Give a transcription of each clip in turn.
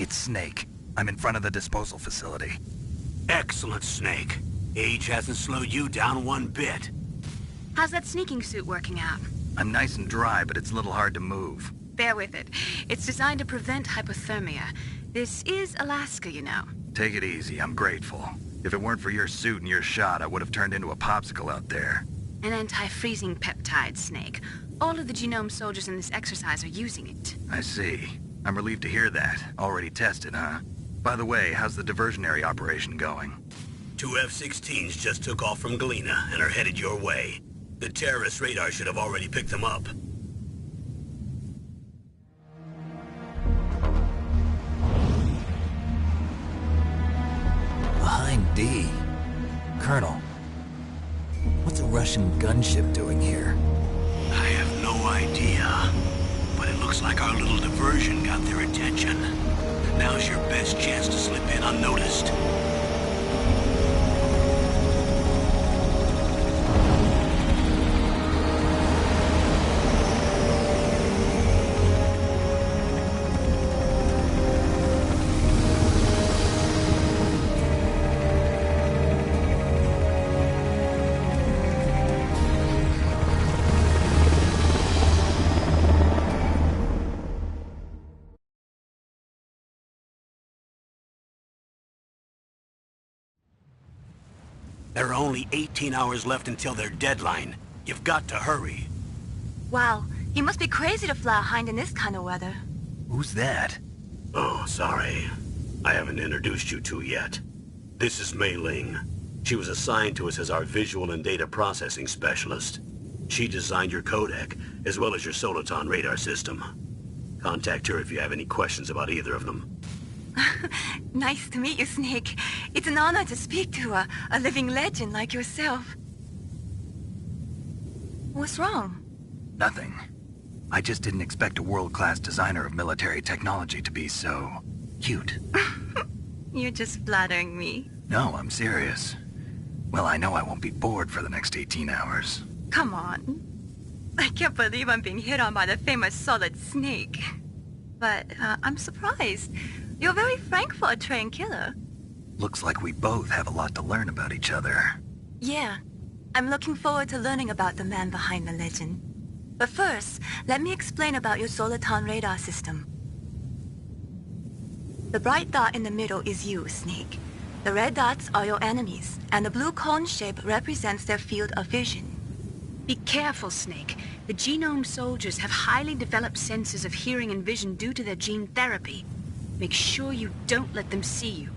It's Snake. I'm in front of the disposal facility. Excellent, Snake. Age hasn't slowed you down one bit. How's that sneaking suit working out? I'm nice and dry, but it's a little hard to move. Bear with it. It's designed to prevent hypothermia. This is Alaska, you know. Take it easy, I'm grateful. If it weren't for your suit and your shot, I would have turned into a popsicle out there. An anti-freezing peptide, Snake. All of the genome soldiers in this exercise are using it. I see. I'm relieved to hear that. Already tested, huh? By the way, how's the diversionary operation going? 2 F-16s just took off from Galena and are headed your way. The terrorist radar should have already picked them up. Behind D. Colonel, what's a Russian gunship doing here? I have no idea, but it looks like our little diversion got their attention. Now's your best chance to slip in unnoticed. There are only 18 hours left until their deadline. You've got to hurry. Wow, you must be crazy to fly a hind in this kind of weather. Who's that? Oh, sorry. I haven't introduced you to yet. This is Mei Ling. She was assigned to us as our visual and data processing specialist. She designed your codec, as well as your Soliton radar system. Contact her if you have any questions about either of them. Nice to meet you, Snake. It's an honor to speak to a living legend like yourself. What's wrong? Nothing. I just didn't expect a world-class designer of military technology to be so cute. You're just flattering me. No, I'm serious. Well, I know I won't be bored for the next 18 hours. Come on. I can't believe I'm being hit on by the famous Solid Snake. But I'm surprised. You're very frank for a trained killer. Looks like we both have a lot to learn about each other. Yeah. I'm looking forward to learning about the man behind the legend. But first, let me explain about your Soliton radar system. The bright dot in the middle is you, Snake. The red dots are your enemies, and the blue cone shape represents their field of vision. Be careful, Snake. The genome soldiers have highly developed senses of hearing and vision due to their gene therapy. Make sure you don't let them see you.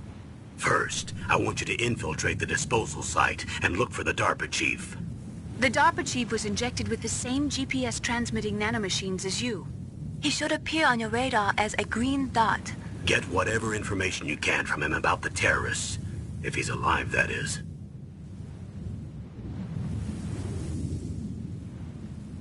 First, I want you to infiltrate the disposal site and look for the DARPA chief. The DARPA chief was injected with the same GPS transmitting nanomachines as you. He should appear on your radar as a green dot. Get whatever information you can from him about the terrorists. If he's alive, that is.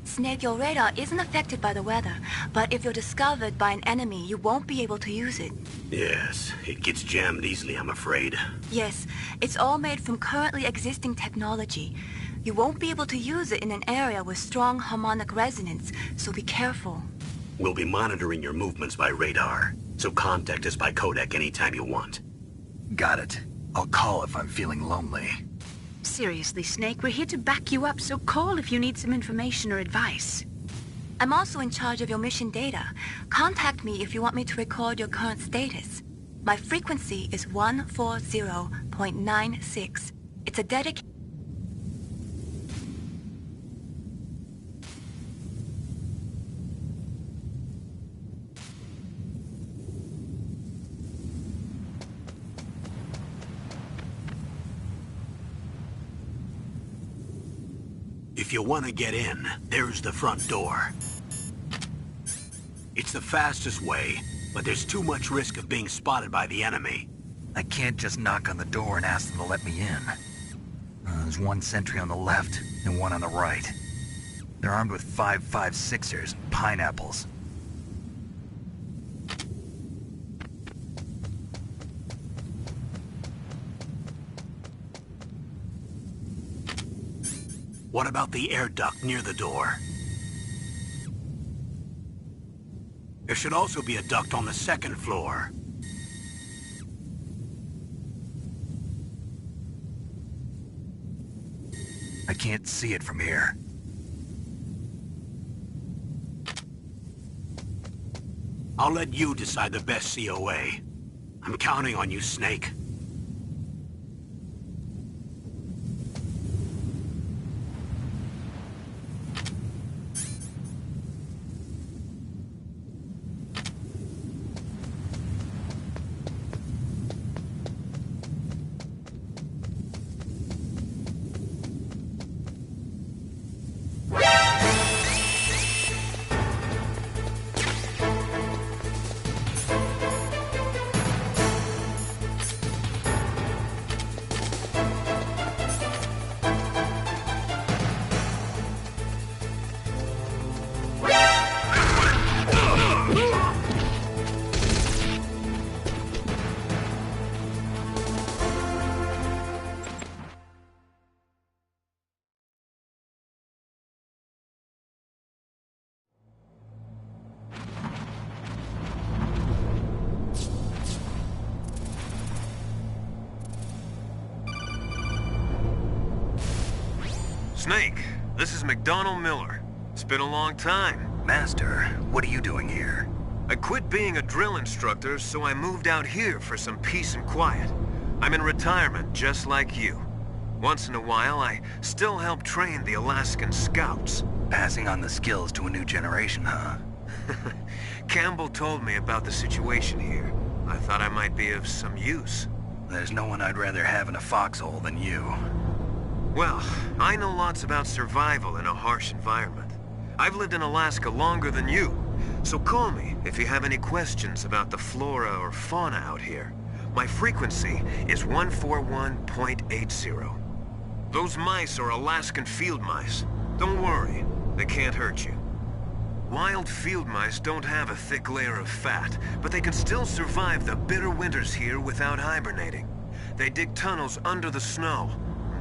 Snake, your radar isn't affected by the weather, but if you're discovered by an enemy, you won't be able to use it. Yes, it gets jammed easily, I'm afraid. Yes, it's all made from currently existing technology. You won't be able to use it in an area with strong harmonic resonance, so be careful. We'll be monitoring your movements by radar, so contact us by codec anytime you want. Got it. I'll call if I'm feeling lonely. Seriously, Snake, we're here to back you up, so call if you need some information or advice. I'm also in charge of your mission data. Contact me if you want me to record your current status. My frequency is 140.96. It's a dedicated... If you want to get in, there's the front door. It's the fastest way, but there's too much risk of being spotted by the enemy. I can't just knock on the door and ask them to let me in. There's one sentry on the left and one on the right. They're armed with 5.56ers and pineapples. What about the air duct near the door? There should also be a duct on the second floor. I can't see it from here. I'll let you decide the best COA. I'm counting on you, Snake. Snake, this is McDonald Miller. It's been a long time. Master, what are you doing here? I quit being a drill instructor, so I moved out here for some peace and quiet. I'm in retirement, just like you. Once in a while, I still help train the Alaskan Scouts. Passing on the skills to a new generation, huh? Campbell told me about the situation here. I thought I might be of some use. There's no one I'd rather have in a foxhole than you. Well, I know lots about survival in a harsh environment. I've lived in Alaska longer than you, so call me if you have any questions about the flora or fauna out here. My frequency is 141.80. Those mice are Alaskan field mice. Don't worry, they can't hurt you. Wild field mice don't have a thick layer of fat, but they can still survive the bitter winters here without hibernating. They dig tunnels under the snow.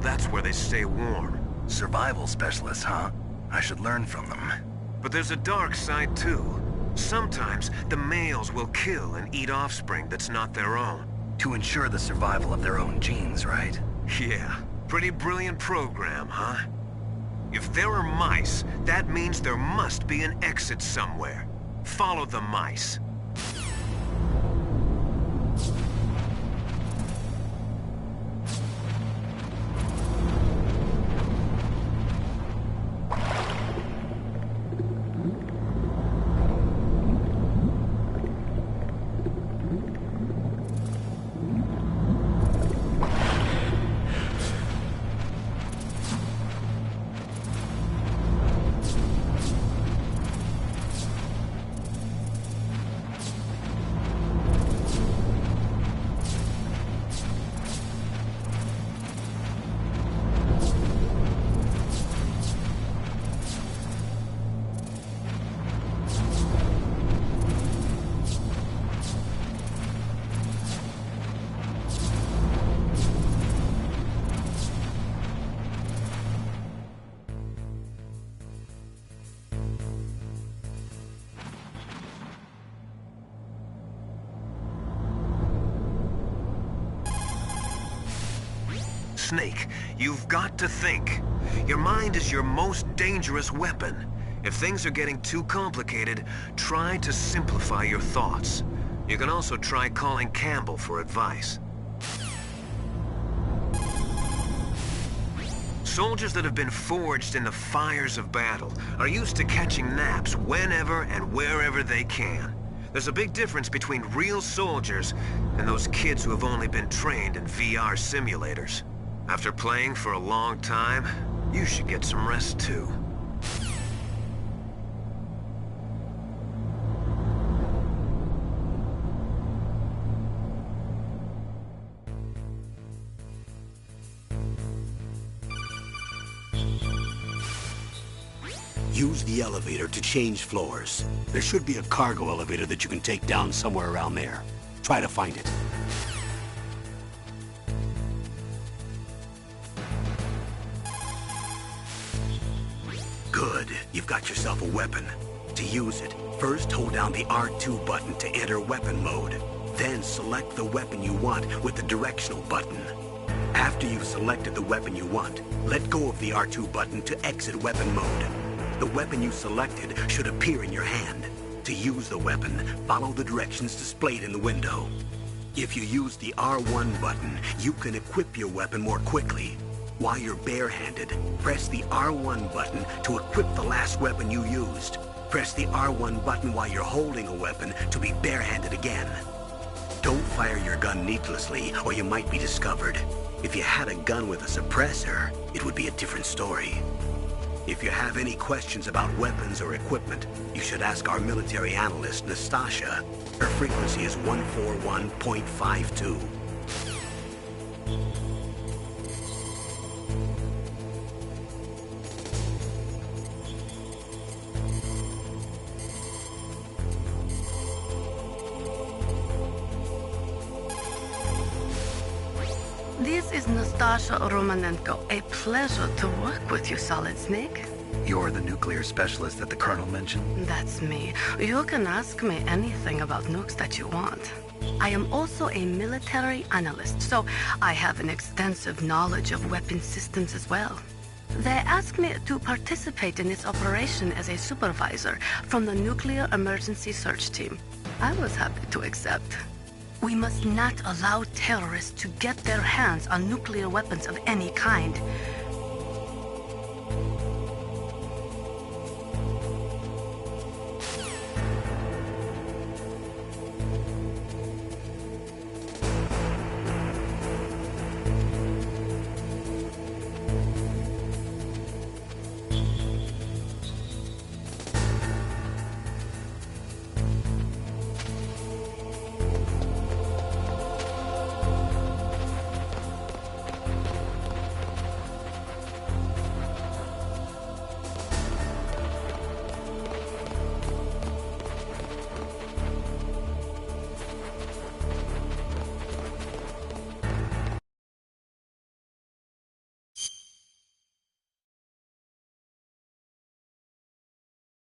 That's where they stay warm. Survival specialists, huh? I should learn from them. But there's a dark side too. Sometimes the males will kill and eat offspring that's not their own. To ensure the survival of their own genes, right? Yeah, pretty brilliant program, huh? If there are mice, that means there must be an exit somewhere. Follow the mice. Snake, you've got to think. Your mind is your most dangerous weapon. If things are getting too complicated, try to simplify your thoughts. You can also try calling Campbell for advice. Soldiers that have been forged in the fires of battle are used to catching naps whenever and wherever they can. There's a big difference between real soldiers and those kids who have only been trained in VR simulators. After playing for a long time, you should get some rest too. Use the elevator to change floors. There should be a cargo elevator that you can take down somewhere around there. Try to find it. Good. You've got yourself a weapon. To use it, first hold down the R2 button to enter weapon mode. Then select the weapon you want with the directional button. After you've selected the weapon you want, let go of the R2 button to exit weapon mode. The weapon you selected should appear in your hand. To use the weapon, follow the directions displayed in the window. If you use the R1 button, you can equip your weapon more quickly. While you're barehanded, press the R1 button to equip the last weapon you used. Press the R1 button while you're holding a weapon to be barehanded again. Don't fire your gun needlessly, or you might be discovered. If you had a gun with a suppressor, it would be a different story. If you have any questions about weapons or equipment, you should ask our military analyst, Nastasha. Her frequency is 141.52. This is Nastasha Romanenko. A pleasure to work with you, Solid Snake. You're the nuclear specialist that the Colonel mentioned? That's me. You can ask me anything about nukes that you want. I am also a military analyst, so I have an extensive knowledge of weapon systems as well. They asked me to participate in this operation as a supervisor from the Nuclear Emergency Search Team. I was happy to accept. We must not allow terrorists to get their hands on nuclear weapons of any kind.